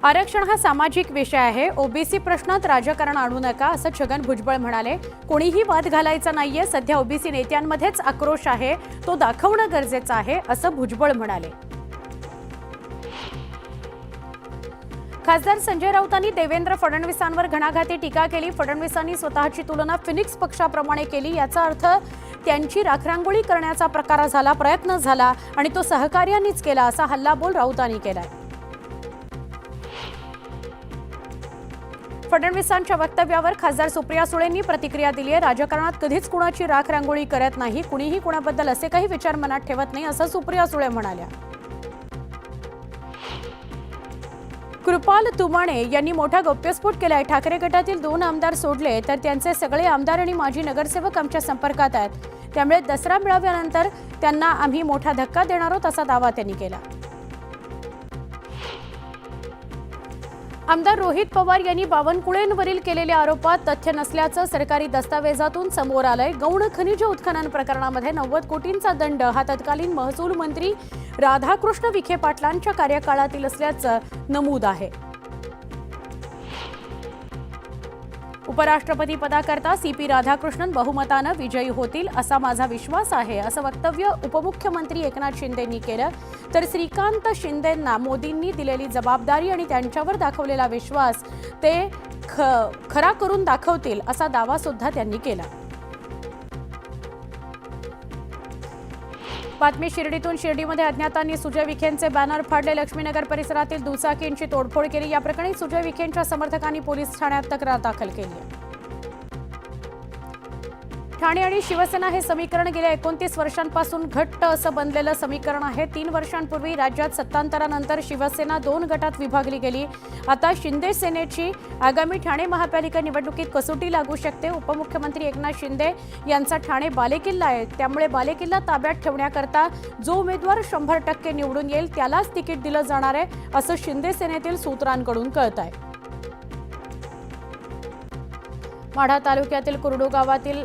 आरक्षण हा सामाजिक विषय आहे. ओबीसी प्रश्नात राजकारण आणू नका असं छगन भुजबळ म्हणाले. कोणीही वाद घालायचा नाहीये. सध्या ओबीसी नेत्यांमध्येच आक्रोश आहे, तो दाखवणं गरजेचं आहे असं भुजबळ म्हणाले. खासदार संजय राऊतांनी देवेंद्र फडणवीसांवर घणाघाती टीका केली. फडणवीसांनी स्वतःची तुलना फिनिक्स पक्षाप्रमाणे केली. याचा अर्थ त्यांची राखरांगोळी करण्याचा प्रयत्न झाला आणि तो सहकार्यांनीच केला असा हल्लाबोल राऊतांनी केलाय. फडणवीसांच्या वक्तव्यावर खासदार सुप्रिया सुळेंनी प्रतिक्रिया दिली आहे. राजकारणात कधीच कुणाची राखरांगोळी करत नाही, कुणीही कुणाबद्दल असे काही विचार मनात ठेवत नाही असं सुप्रिया सुळे म्हणाल्या. कृपाल तुमाणे यांनी मोठा गौप्यस्फोट केलाय. ठाकरे गटातील 2 आमदार सोडले तर त्यांचे सगळे आमदार आणि माजी नगरसेवक आमच्या संपर्कात आहेत. त्यामुळे दसरा मेळाव्यानंतर त्यांना आम्ही मोठा धक्का देणार आहोत असा दावा त्यांनी केला. आमदार रोहित पवार यांनी बावनकुळेंवरील केलेल्या आरोपात तथ्य नसल्याचं सरकारी दस्तावेजातून समोर आलंय. गौण खनिज उत्खनन प्रकरणामध्ये 90 कोटींचा दंड हा तत्कालीन महसूल मंत्री राधाकृष्ण विखे पाटलांच्या कार्यकाळातील असल्याचं नमूद आहे. उपराष्ट्रपती पदाकरता सीपी राधाकृष्णन बहुमतानं विजयी होतील असा माझा विश्वास आहे असं वक्तव्य उपमुख्यमंत्री एकनाथ शिंदेंनी केलं. तर श्रीकांत शिंदेंना मोदींनी दिलेली जबाबदारी आणि त्यांच्यावर दाखवलेला विश्वास ते खरा करून दाखवतील असा दावा सुद्धा त्यांनी केला. बातमी शिर्डीतून. शिर्डीमध्ये अज्ञातांनी सुजय विखेंचे बॅनर फाडले. लक्ष्मीनगर परिसरातील दुचाकींची तोडफोड केली. या प्रकरणी सुजय विखेंच्या समर्थकांनी पोलीस ठाण्यात तक्रार दाखल केली. ठाणे आणि शिवसेना हे समीकरण गेल्या 29 वर्षांपासून घट्ट असं बनलेलं समीकरण आहे. 3 वर्षांपूर्वी राज्यात सत्तांतरानंतर शिवसेना 2 गटात विभागली गेली. आता शिंदे सेनेची आगामी ठाणे महापालिका निवडणुकीत कसोटी लागू शकते. उपमुख्यमंत्री एकनाथ शिंदे यांचा ठाणे बालेकिल्ला आहे. त्यामुळे बालेकिल्ला ताब्यात ठेवण्याकरता जो उमेदवार 100% निवडून येईल त्यालाच तिकीट दिलं जाणार आहे असं शिंदे सेनेतील सूत्रांकडून कळतंय. माढा तालुक्यातील कुरडू गावातील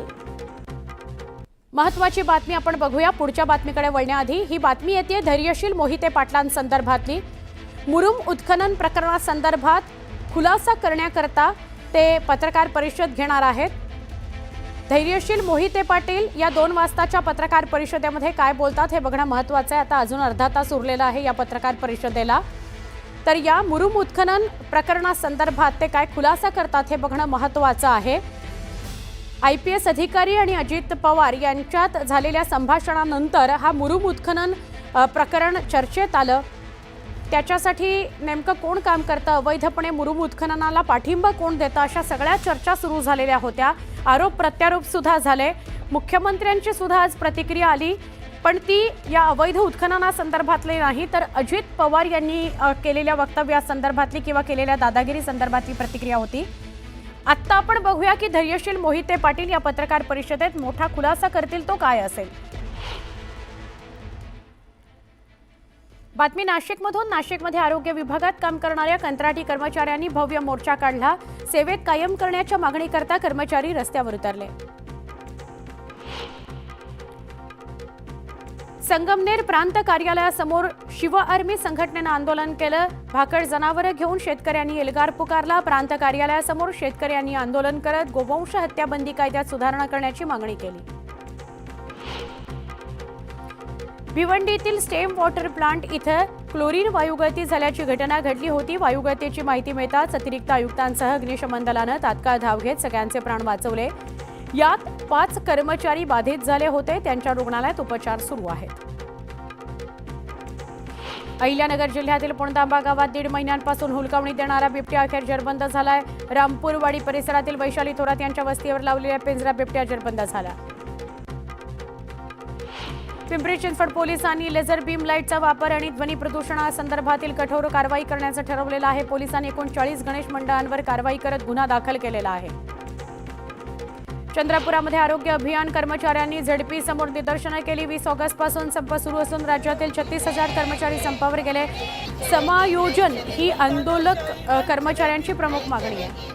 महत्वाची बातमी आपण बघूया. पुढच्या बातमीकडे वळण्याआधी ही बातमी येते धैर्यशील मोहिते पाटलांसंदर्भातली. मुरुम उत्खनन प्रकरणासंदर्भात खुलासा करण्याकरता ते पत्रकार परिषद घेणार आहेत. धैर्यशील मोहिते पाटील या 2 वाजताच्या पत्रकार परिषदेमध्ये काय बोलतात हे बघणं महत्वाचं आहे. आता अजून अर्धा तास उरलेला आहे या पत्रकार परिषदेला. तर या मुरुम उत्खनन प्रकरणासंदर्भात ते काय खुलासा करतात हे बघणं महत्वाचं आहे. IPS अधिकारी आणि अजित पवार यांच्यात झालेल्या संभाषणानंतर हा मुरुम उत्खनन प्रकरण चर्चेत आलं. त्याच्यासाठी नेमकं कोण काम करतं, अवैधपणे मुरुम उत्खननाला पाठिंबा कोण देतं, अशा सगळ्या चर्चा सुरू झालेल्या होत्या. आरोप प्रत्यारोप सुद्धा झाले. मुख्यमंत्र्यांची सुद्धा आज प्रतिक्रिया आली, पण ती या अवैध उत्खननासंदर्भातली नाही तर अजित पवार यांनी केलेल्या वक्तव्यासंदर्भातली किंवा केलेल्या दादागिरी संदर्भातली प्रतिक्रिया होती. आत्ता आपण बघूया की धैर्यशील मोहिते पाटील या पत्रकार परिषदेत मोठा खुलासा करतील, तो काय असेल. बातमी नाशिकमधून. नाशिकमध्ये आरोग्य विभागात काम करणाऱ्या कंत्राटी कर्मचाऱ्यांनी भव्य मोर्चा काढला. सेवेत कायम करण्याच्या मागणीकरता कर्मचारी रस्त्यावर उतरले. संगमनेर प्रांत कार्यालयासमोर शिव आर्मी संघटनेनं आंदोलन केलं. भाकड जनावरं घेऊन शेतकऱ्यांनी एल्गार पुकारला. प्रांत कार्यालयासमोर शेतकऱ्यांनी आंदोलन करत गोवंश हत्या बंदी कायद्यात सुधारणा करण्याची मागणी केली. भिवंडीतील स्टेम वॉटर प्लांट इथं क्लोरीन वायुगळती झाल्याची घटना घडली होती. वायुगळतीची माहिती मिळताच अतिरिक्त आयुक्तांसह अग्निशमन तात्काळ धाव घेत सगळ्यांचे प्राण वाचवले. यात 5 कर्मचारी बाधित झाले होते. त्यांच्या रुग्णालयात उपचार सुरू आहेत. अहिल्यानगर जिल्ह्यातील पुणतांबा गावात 1.5 महिन्यांपासून हुलकावणी देणारा बिबट्या अखेर जेरबंद झालाय. रामपूरवाडी परिसरातील वैशाली थोरात यांच्या वस्तीवर लावलेल्या पिंजरा बिबट्या जेरबंद झाला. पिंपरी चिंचवड पोलिसांनी लेझर बीम लाईटचा वापर आणि ध्वनी प्रदूषणासंदर्भातील कठोर कारवाई करण्याचं ठरवलेलं आहे. पोलिसांनी 39 गणेश मंडळांवर कारवाई करत गुन्हा दाखल केलेला आहे. चंद्रपुरामध्ये आरोग्य अभियान कर्मचाऱ्यांनी झेडपी समोर निदर्शनं केली. 20 ऑगस्टपासून संप सुरू असून राज्यातील 36,000 कर्मचारी संपावर गेले. समायोजन ही आंदोलक कर्मचाऱ्यांची प्रमुख मागणी आहे.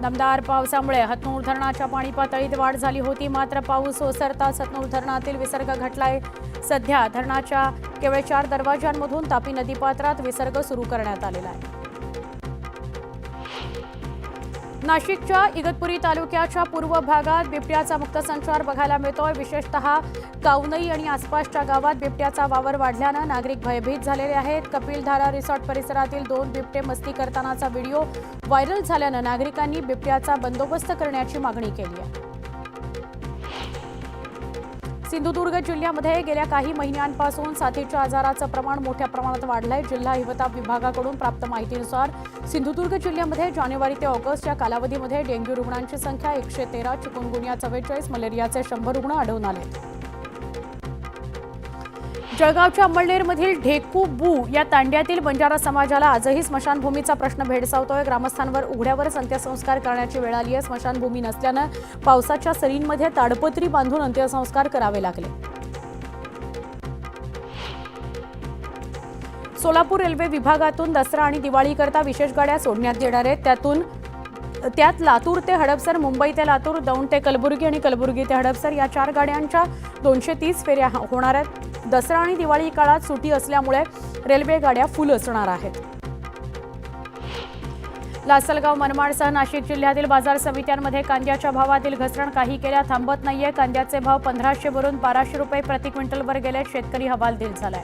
दमदार पावसामुळे हतनूर धरणाच्या पाणी पातळीत वाढ झाली होती. मात्र पाऊस ओसरताच हतनूर धरणातील विसर्ग घटलाय. सध्या धरणाच्या केवळ 4 दरवाजांमधून तापी नदीपात्रात विसर्ग सुरू करण्यात आलेला आहे. नाशिकच्या इगतपुरी तालुक्याच्या पूर्व भागात बिबट्याचा मुक्त संचार बघायला मिळतोय. विशेषतः कावनई आणि आसपासच्या गावात बिबट्याचा वावर वाढल्यानं नागरिक भयभीत झालेले आहेत. कपिलधारा रिसॉर्ट परिसरातील 2 बिबटे मस्ती करतानाचा व्हिडिओ व्हायरल झाल्यानं नागरिकांनी बिबट्याचा बंदोबस्त करण्याची मागणी केली आहे. सिंधुदुर्ग जिल्ह्यामध्ये गेल्या काही महिन्यांपासून साथीच्या आजाराचं प्रमाण मोठ्या प्रमाणात वाढलंय. जिल्हा हिवताप विभागाकडून प्राप्त माहितीनुसार सिंधुदुर्ग जिल्ह्यामध्ये जानेवारी ते ऑगस्ट या कालावधीमध्ये डेंग्यू रुग्णांची संख्या 113, चिकुनगुनिया 44, मलेरियाचे 100 रुग्ण आढळून आले. जळगावच्या अंमळनेरमधील ढेकू या तांड्यातील बंजारा समाजाला आजही स्मशानभूमीचा प्रश्न भेडसावतोय. ग्रामस्थांवर उघड्यावरच अंत्यसंस्कार करण्याची वेळ आली आहे. स्मशानभूमी नसल्यानं पावसाच्या सरींमध्ये ताडपत्री बांधून अंत्यसंस्कार करावे लागले. सोलापूर रेल्वे विभागातून दसरा आणि दिवाळीकरता विशेष गाड्या सोडण्यात येणार आहेत. त्यात लातूर ते हडपसर, मुंबई ते लातूर, दौंड ते कलबुर्गी आणि कलबुर्गी ते हडपसर या 4 गाड्यांच्या 230 फेऱ्या होणार आहेत. दसरा आणि दिवाळी काळात सुट्टी असल्यामुळे रेल्वे गाड्या फुल असणार आहेत. लासलगाव, मनमाडसह नाशिक जिल्ह्यातील बाजार समित्यांमध्ये कांद्याच्या भावातील घसरण काही केल्या थांबत नाहीये. कांद्याचे भाव 1500 वरून 1200 रुपये प्रति क्विंटलवर गेले. शेतकरी हवालदिल झालाय.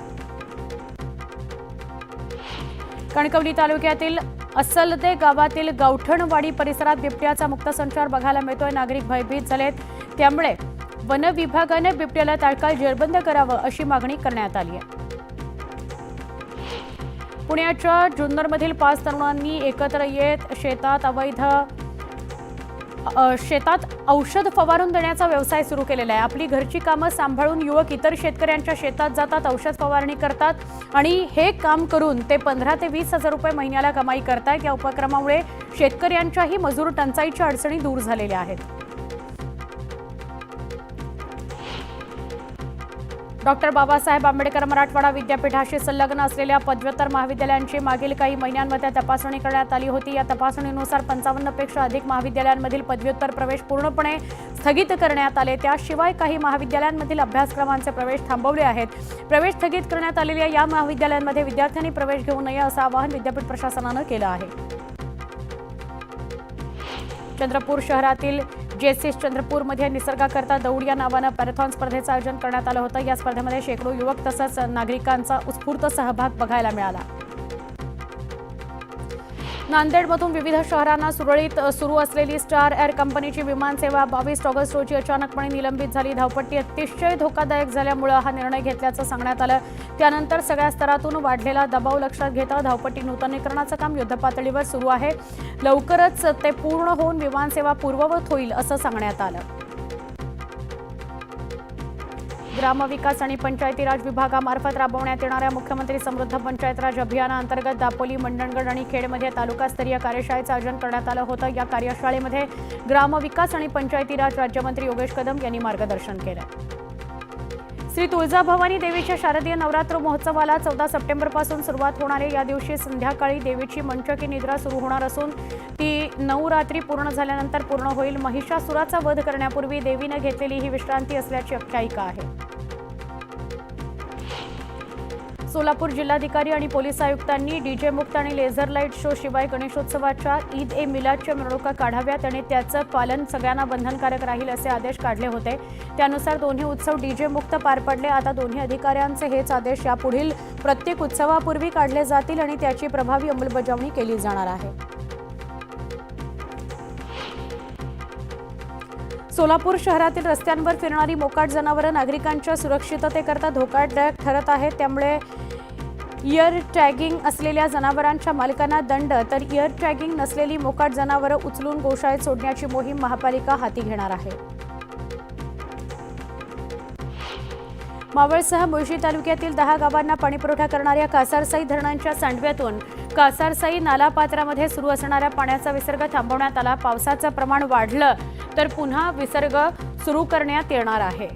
कणकवली तालुक्यातील असलदे गावातील गावठणवाडी परिसरात बिबट्याचा मुक्त संचार बघायला मिळतोय. नागरिक भयभीत झालेत. त्यामुळे वन विभागाने बिबट्याला तात्काळ जेरबंद करावं अशी मागणी करण्यात आली आहे. पुण्याच्या जुन्नरमधील 5 तरुणांनी एकत्र येत शेतात औषध फवारून देण्याचा व्यवसाय सुरू केलेला आहे. आपली घरची कामं सांभाळून युवक इतर शेतकऱ्यांच्या शेतात जातात, औषध फवारणी करतात आणि हे काम करून ते 15 ते 20 हजार रुपये महिन्याला कमाई करतायत. या उपक्रमामुळे शेतकऱ्यांच्याही मजूर टंचाईच्या अडचणी दूर झालेल्या आहेत. डॉक्टर बाबासाहेब आंबेडकर मराठवाडा विद्यापीठाशी संलग्न असलेल्या पदव्युत्तर महाविद्यालयांची मागील काही महिन्यांमध्ये तपासणी करण्यात आली होती. या तपासणीनुसार 55 पेक्षा अधिक महाविद्यालयांमधील पदव्युत्तर प्रवेश पूर्णपणे स्थगित करण्यात आले. त्याशिवाय काही महाविद्यालयांमधील अभ्यासक्रमांचे प्रवेश थांबवले आहेत. प्रवेश स्थगित करण्यात आलेल्या या महाविद्यालयांमध्ये विद्यार्थ्यांनी प्रवेश घेऊ नये असं आवाहन विद्यापीठ प्रशासनानं केलं आहे. चंद्रपूर शहरातील जेसीस चंद्रपूरमध्ये निसर्गाकरता दौड या नावानं मॅरेथॉन स्पर्धेचं आयोजन करण्यात आलं होतं. या स्पर्धेमध्ये शेकडो युवक तसंच नागरिकांचा उत्स्फूर्त सहभाग बघायला मिळाला. नांदेडमधून विविध शहरांना सुरळीत सुरू असलेली स्टार एअर कंपनीची विमानसेवा 22 ऑगस्ट रोजी अचानकपणे निलंबित झाली. धावपट्टी अतिशय धोकादायक झाल्यामुळे हा निर्णय घेतल्याचं सांगण्यात आलं. त्यानंतर सगळ्या स्तरातून वाढलेला दबाव लक्षात घेता धावपट्टी नूतनीकरणाचं काम युद्धपातळीवर सुरू आहे. लवकरच ते पूर्ण होऊन विमानसेवा पूर्ववत होईल असं सांगण्यात आलं. ग्रामविकास आणि पंचायती राज विभागामार्फत राबवण्यात येणाऱ्या मुख्यमंत्री समृद्ध पंचायत राज अभियानाअंतर्गत दापोली, मंडणगड आणि खेडमध्ये तालुकास्तरीय कार्यशाळेचं आयोजन करण्यात आलं होतं. या कार्यशाळेमध्ये ग्रामविकास आणि पंचायती राज राज्यमंत्री योगेश कदम यांनी मार्गदर्शन केलं. श्री तुळजाभवानी देवीच्या शारदीय नवरात्र महोत्सवाला 14 सप्टेंबरपासून सुरुवात होणार आहे. या दिवशी संध्याकाळी देवीची मंचकी निद्रा सुरू होणार असून ती 9 रात्री पूर्ण झाल्यानंतर पूर्ण होईल. महिषासुराचा वध करण्यापूर्वी देवीनं घेतलेली ही विश्रांती असल्याची आख्यायिका आहे. सोलापूर जिल्हाधिकारी आणि पोलीस आयुक्तांनी डीजे मुक्त आणि लेझर लाईट शो शिवाय गणेशोत्सवाच्या ईद ए मिलादच्या मिरवणुका काढाव्यात आणि त्याचं पालन सगळ्यांना बंधनकारक राहील असे आदेश काढले होते. त्यानुसार दोन्ही उत्सव डीजे मुक्त पार पडले. आता दोन्ही अधिकाऱ्यांचे हेच आदेश यापुढील प्रत्येक उत्सवापूर्वी काढले जातील आणि त्याची प्रभावी अंमलबजावणी केली जाणार आहे. सोलापूर शहरातील रस्त्यांवर फिरणारी मोकाट जनावरं नागरिकांच्या सुरक्षिततेकरता धोकादायक ठरत आहेत. त्यामुळे इयर टॅगिंग असलेल्या जनावरांच्या मालकांना दंड तर इयर टॅगिंग नसलेली मोकाट जनावरं उचलून गोशाळेत सोडण्याची मोहीम महापालिका हाती घेणार आहे. मावळसह मुळशी तालुक्यातील 10 गावांना पाणीपुरवठा करणाऱ्या कासारसाई धरणांच्या सांडव्यातून कासारसाई नालापात्रामध्ये सुरू असणाऱ्या पाण्याचा विसर्ग थांबवण्यात आला. पावसाचं प्रमाण वाढलं तर पुन्हा विसर्ग सुरू करण्यात येणार आहे.